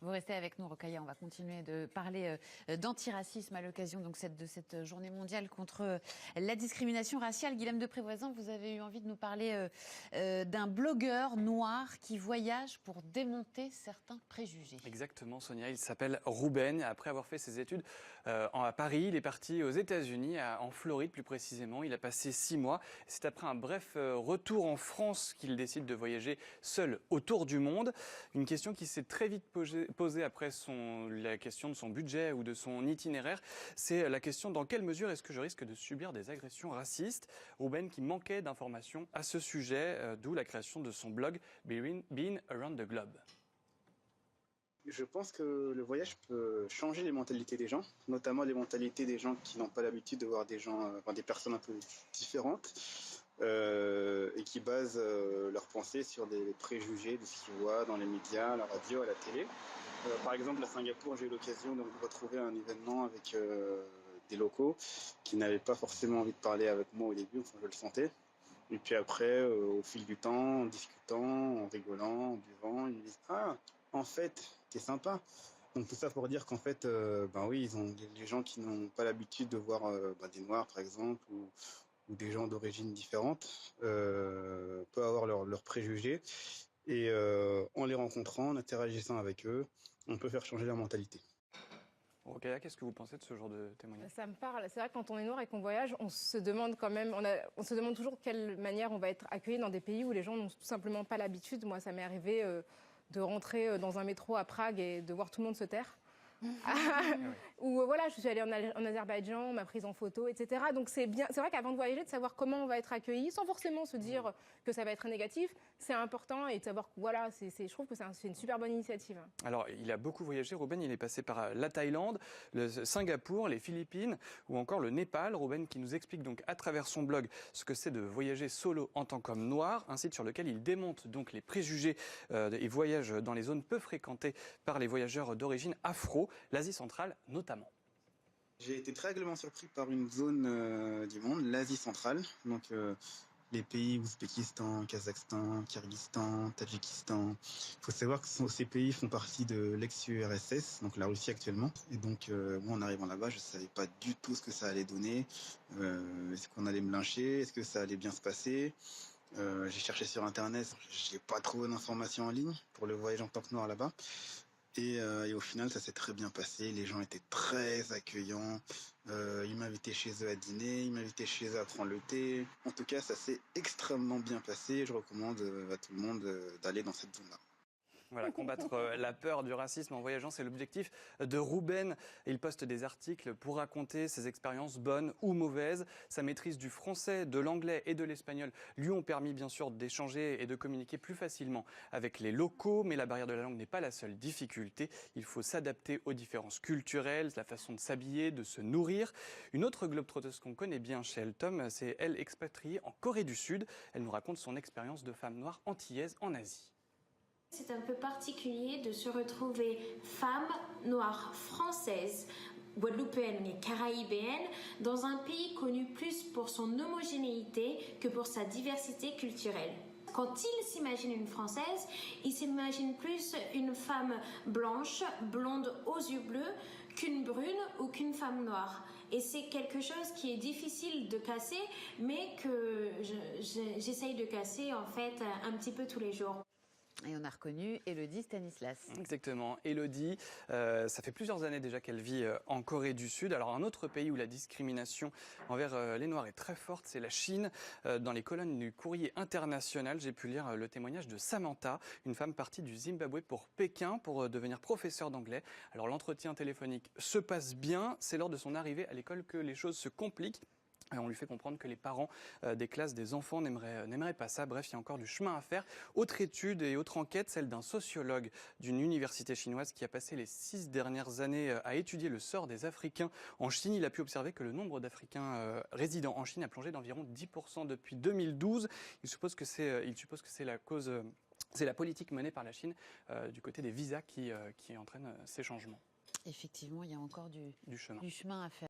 Vous restez avec nous, Rokhaya. On va continuer de parler d'antiracisme à l'occasion de cette journée mondiale contre la discrimination raciale. Guilhem de Prévoisin, vous avez eu envie de nous parler d'un blogueur noir qui voyage pour démonter certains préjugés. Exactement, Sonia. Il s'appelle Ruben. Après avoir fait ses études à Paris, il est parti aux États-Unis, en Floride plus précisément. Il a passé 6 mois. C'est après un bref retour en France qu'il décide de voyager seul autour du monde. Une question qui s'est très vite posée après la question de son budget ou de son itinéraire, c'est la question: dans quelle mesure est-ce que je risque de subir des agressions racistes? Ruben qui manquait d'informations à ce sujet, d'où la création de son blog Been Around the Globe. Je pense que le voyage peut changer les mentalités des gens, notamment les mentalités des gens qui n'ont pas l'habitude de voir des personnes un peu différentes et qui basent leurs pensées sur des préjugés de ce qu'ils voient dans les médias, à la radio, à la télé. Par exemple, à Singapour, j'ai eu l'occasion de me retrouver à un événement avec des locaux qui n'avaient pas forcément envie de parler avec moi au début, enfin je le sentais. Et puis après, au fil du temps, en discutant, en rigolant, en buvant, ils me disent: ah, en fait, t'es sympa. Donc tout ça pour dire qu'en fait, oui, les gens qui n'ont pas l'habitude de voir des Noirs par exemple ou des gens d'origine différente peuvent avoir leurs préjugés. Et en les rencontrant, en interagissant avec eux, on peut faire changer leur mentalité. Rokhaya, qu'est-ce que vous pensez de ce genre de témoignage? Ça me parle. C'est vrai que quand on est noir et qu'on voyage, on se demande quand même, on se demande toujours de quelle manière on va être accueilli dans des pays où les gens n'ont tout simplement pas l'habitude. Moi, ça m'est arrivé de rentrer dans un métro à Prague et de voir tout le monde se taire. Ou voilà, je suis allée en Azerbaïdjan, on m'a prise en photo, etc. Donc c'est bien, c'est vrai qu'avant de voyager, de savoir comment on va être accueilli, sans forcément se dire que ça va être négatif, c'est important, et de savoir que voilà, je trouve que c'est une super bonne initiative. Alors, il a beaucoup voyagé, Ruben. Il est passé par la Thaïlande, le Singapour, les Philippines ou encore le Népal. Ruben qui nous explique donc à travers son blog ce que c'est de voyager solo en tant qu'homme noir, un site sur lequel il démonte donc les préjugés et voyage dans les zones peu fréquentées par les voyageurs d'origine afro, l'Asie centrale notamment. J'ai été très agréablement surpris par une zone du monde, l'Asie centrale. Donc les pays Ouzbékistan, Kazakhstan, Kirghizistan, Tadjikistan. Il faut savoir que ces pays font partie de l'ex-URSS, donc la Russie actuellement. Et donc moi en arrivant là-bas, je ne savais pas du tout ce que ça allait donner. Est-ce qu'on allait me lyncher? Est-ce que ça allait bien se passer? J'ai cherché sur internet, j'ai pas trouvé d'informations en ligne pour le voyage en tant que noir là-bas. Et au final, ça s'est très bien passé. Les gens étaient très accueillants. Ils m'invitaient chez eux à dîner, ils m'invitaient chez eux à prendre le thé. En tout cas, ça s'est extrêmement bien passé. Je recommande à tout le monde d'aller dans cette zone-là. Voilà, combattre la peur du racisme en voyageant, c'est l'objectif de Ruben. Il poste des articles pour raconter ses expériences bonnes ou mauvaises. Sa maîtrise du français, de l'anglais et de l'espagnol lui ont permis bien sûr d'échanger et de communiquer plus facilement avec les locaux. Mais la barrière de la langue n'est pas la seule difficulté. Il faut s'adapter aux différences culturelles, la façon de s'habiller, de se nourrir. Une autre globe-trotteuse qu'on connaît bien chez Eltom, c'est elle expatriée en Corée du Sud. Elle nous raconte son expérience de femme noire antillaise en Asie. C'est un peu particulier de se retrouver femme noire française, guadeloupéenne et caraïbéenne dans un pays connu plus pour son homogénéité que pour sa diversité culturelle. Quand il s'imagine une Française, il s'imagine plus une femme blanche, blonde aux yeux bleus, qu'une brune ou qu'une femme noire. Et c'est quelque chose qui est difficile de casser, mais que j'essaye de casser en fait un petit peu tous les jours. Et on a reconnu Élodie Stanislas. Exactement. Élodie, ça fait plusieurs années déjà qu'elle vit en Corée du Sud. Alors un autre pays où la discrimination envers les Noirs est très forte, c'est la Chine. Dans les colonnes du Courrier international, j'ai pu lire le témoignage de Samantha, une femme partie du Zimbabwe pour Pékin pour devenir professeure d'anglais. Alors l'entretien téléphonique se passe bien. C'est lors de son arrivée à l'école que les choses se compliquent. On lui fait comprendre que les parents des classes des enfants n'aimeraient pas ça. Bref, il y a encore du chemin à faire. Autre étude et autre enquête, celle d'un sociologue d'une université chinoise qui a passé les 6 dernières années à étudier le sort des Africains en Chine. Il a pu observer que le nombre d'Africains résidant en Chine a plongé d'environ 10% depuis 2012. Il suppose que c'est la cause... C'est la politique menée par la Chine du côté des visas qui entraîne ces changements. Effectivement, il y a encore du chemin à faire.